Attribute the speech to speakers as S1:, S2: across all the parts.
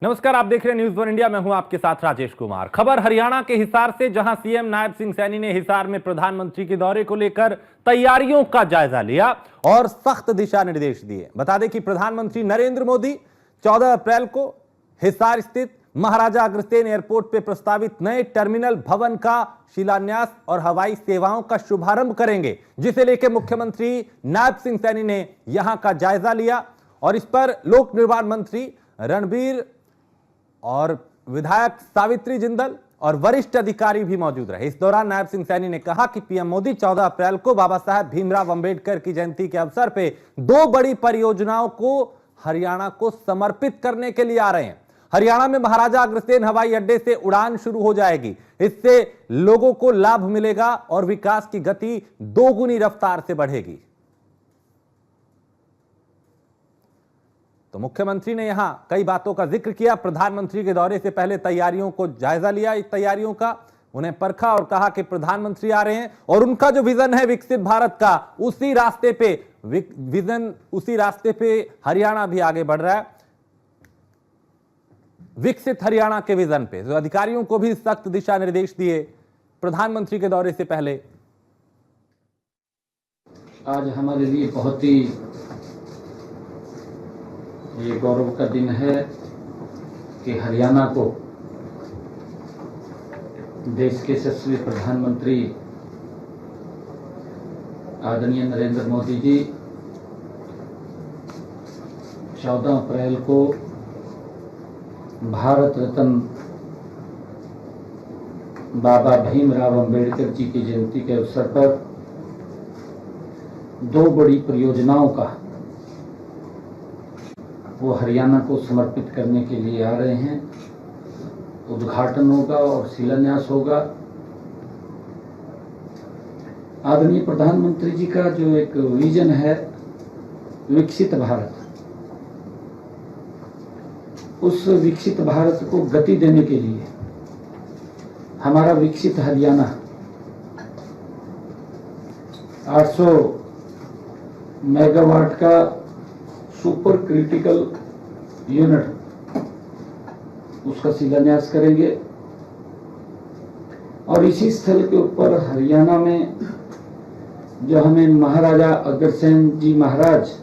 S1: नमस्कार, आप देख रहे हैं न्यूज वन इंडिया। मैं हूं आपके साथ राजेश कुमार। खबर हरियाणा के हिसार से, जहां सीएम नायब सिंह सैनी ने हिसार में प्रधानमंत्री के दौरे को लेकर तैयारियों का जायजा लिया और सख्त दिशा निर्देश दिए। बता दें कि प्रधानमंत्री नरेंद्र मोदी 14 अप्रैल को हिसार स्थित महाराजा अग्रसेन एयरपोर्ट पर प्रस्तावित नए टर्मिनल भवन का शिलान्यास और हवाई सेवाओं का शुभारंभ करेंगे, जिसे लेकर मुख्यमंत्री नायब सिंह सैनी ने यहां का जायजा लिया और इस पर लोक निर्माण मंत्री रणबीर और विधायक सावित्री जिंदल और वरिष्ठ अधिकारी भी मौजूद रहे। इस दौरान नायब सिंह सैनी ने कहा कि पीएम मोदी 14 अप्रैल को बाबा साहब भीमराव अंबेडकर की जयंती के अवसर पे 2 बड़ी परियोजनाओं को हरियाणा को समर्पित करने के लिए आ रहे हैं। हरियाणा में महाराजा अग्रसेन हवाई अड्डे से उड़ान शुरू हो जाएगी। इससे लोगों को लाभ मिलेगा और विकास की गति 2 गुनी रफ्तार से बढ़ेगी। तो मुख्यमंत्री ने यहां कई बातों का जिक्र किया। प्रधानमंत्री के दौरे से पहले तैयारियों को जायजा लिया, इस तैयारियों का उन्हें परखा और कहा कि प्रधानमंत्री आ रहे हैं और उनका जो विजन है विकसित भारत का, उसी रास्ते पे हरियाणा भी आगे बढ़ रहा है, विकसित हरियाणा के विजन पे। तो अधिकारियों को भी सख्त दिशा निर्देश दिए प्रधानमंत्री के दौरे से पहले।
S2: आज हमारे लिए बहुत ही ये गौरव का दिन है कि हरियाणा को देश के यशस्वी प्रधानमंत्री आदरणीय नरेंद्र मोदी जी 14 अप्रैल को भारत रत्न बाबा भीमराव अंबेडकर जी की जयंती के अवसर पर 2 बड़ी परियोजनाओं का वो हरियाणा को समर्पित करने के लिए आ रहे हैं। उद्घाटन होगा और शिलान्यास होगा। आदरणीय प्रधानमंत्री जी का जो एक विजन है विकसित भारत, उस विकसित भारत को गति देने के लिए हमारा विकसित हरियाणा 800 मेगावाट का सुपर क्रिटिकल यूनिट उसका शिलान्यास करेंगे और इसी स्थल के ऊपर हरियाणा में जो हमें महाराजा अग्रसेन जी महाराज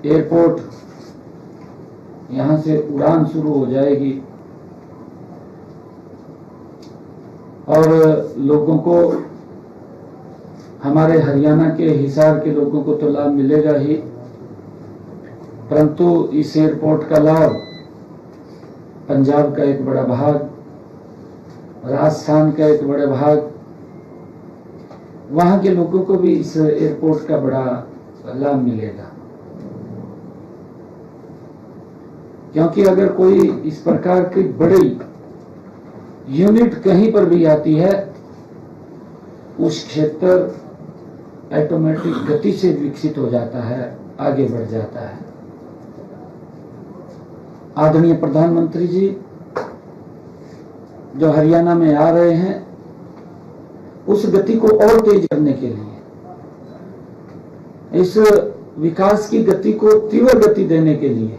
S2: एयरपोर्ट यहां से उड़ान शुरू हो जाएगी और लोगों को, हमारे हरियाणा के हिसार के लोगों को तो लाभ मिलेगा ही, परंतु इस एयरपोर्ट का लाभ पंजाब का एक बड़ा भाग, राजस्थान का एक बड़ा भाग, वहां के लोगों को भी इस एयरपोर्ट का बड़ा लाभ मिलेगा। क्योंकि अगर कोई इस प्रकार की बड़ी यूनिट कहीं पर भी आती है, उस क्षेत्र ऑटोमेटिक गति से विकसित हो जाता है, आगे बढ़ जाता है। आदरणीय प्रधानमंत्री जी जो हरियाणा में आ रहे हैं, उस गति को और तेज करने के लिए, इस विकास की गति को तीव्र गति देने के लिए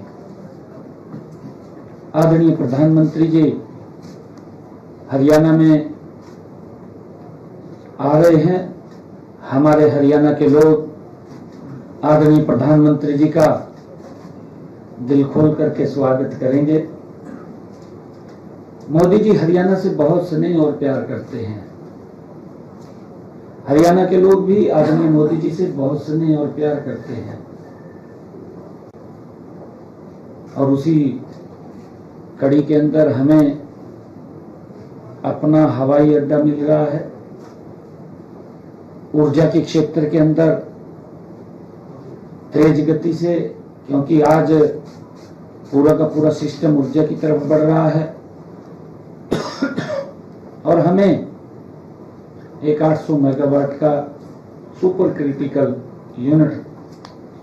S2: आदरणीय प्रधानमंत्री जी हरियाणा में आ रहे हैं। हमारे हरियाणा के लोग आदरणीय प्रधानमंत्री जी का दिल खोल करके स्वागत करेंगे। मोदी जी हरियाणा से बहुत स्नेह और प्यार करते हैं। हरियाणा के लोग भी आदरणीय मोदी जी से बहुत स्नेह और प्यार करते हैं और उसी कड़ी के अंदर हमें अपना हवाई अड्डा मिल रहा है। ऊर्जा के क्षेत्र के अंदर तेज गति से, क्योंकि आज पूरा का पूरा सिस्टम ऊर्जा की तरफ बढ़ रहा है और हमें एक 800 मेगावाट का सुपर क्रिटिकल यूनिट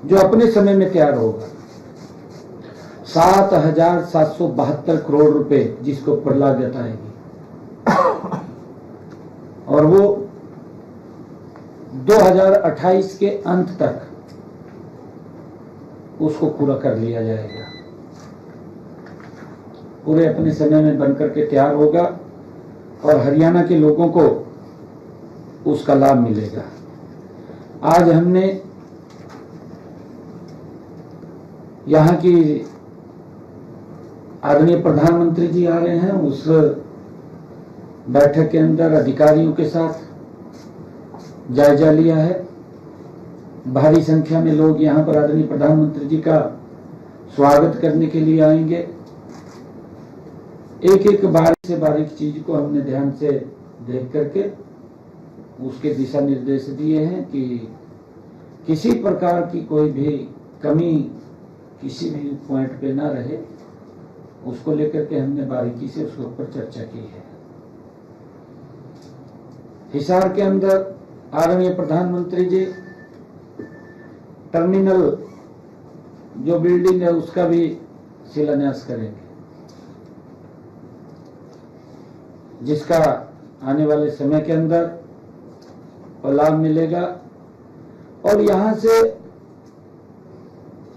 S2: जो अपने समय में तैयार होगा, 7,772 करोड़ रुपए जिसको पर लागत आएगी और वो 2028 के अंत तक उसको पूरा कर लिया जाएगा। पूरे अपने समय में बनकर के तैयार होगा और हरियाणा के लोगों को उसका लाभ मिलेगा। आज हमने यहाँ की आदरणीय प्रधानमंत्री जी आ रहे हैं, उस बैठक के अंदर अधिकारियों के साथ जायजा लिया है। भारी संख्या में लोग यहाँ पर आदरणीय प्रधानमंत्री जी का स्वागत करने के लिए आएंगे। एक एक बारीक से बारीक चीज को हमने ध्यान से देख करके उसके दिशा निर्देश दिए हैं कि किसी प्रकार की कोई भी कमी किसी भी पॉइंट पे ना रहे, उसको लेकर के हमने बारीकी से उसके ऊपर चर्चा की है। हिसार के अंदर आदरणीय प्रधानमंत्री जी टर्मिनल जो बिल्डिंग है उसका भी शिलान्यास करेंगे, जिसका आने वाले समय के अंदर लाभ मिलेगा। और यहां से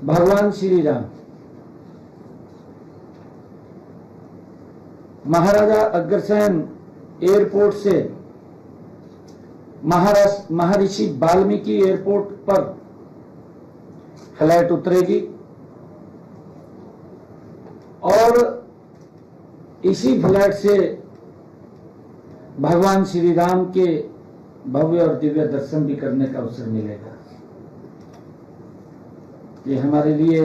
S2: भगवान श्री राम महाराजा अग्रसेन एयरपोर्ट से महर्षि वाल्मीकि एयरपोर्ट पर फ्लाइट उतरेगी और इसी फ्लाइट से भगवान श्री राम के भव्य और दिव्य दर्शन भी करने का अवसर मिलेगा। ये हमारे लिए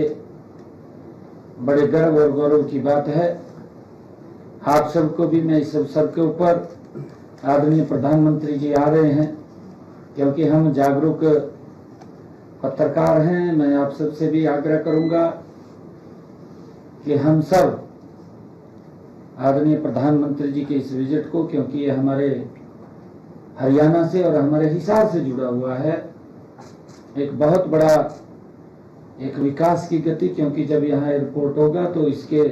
S2: बड़े गर्व और गौरव की बात है। आप सबको भी मैं इस अवसर के ऊपर आदरणीय प्रधानमंत्री जी आ रहे हैं, क्योंकि हम जागरूक पत्रकार हैं। मैं आप सबसे भी आग्रह करूंगा कि हम सब आदरणीय प्रधानमंत्री जी के इस विजिट को, क्योंकि ये हमारे हरियाणा से और हमारे हिसार से जुड़ा हुआ है, एक बहुत बड़ा एक विकास की गति, क्योंकि जब यहाँ एयरपोर्ट होगा तो इसके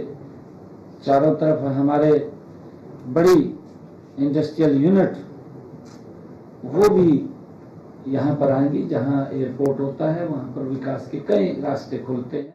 S2: चारों तरफ हमारे बड़ी इंडस्ट्रियल यूनिट वो भी यहाँ पर आएंगी। जहाँ एयरपोर्ट होता है वहाँ पर विकास के कई रास्ते खुलते हैं।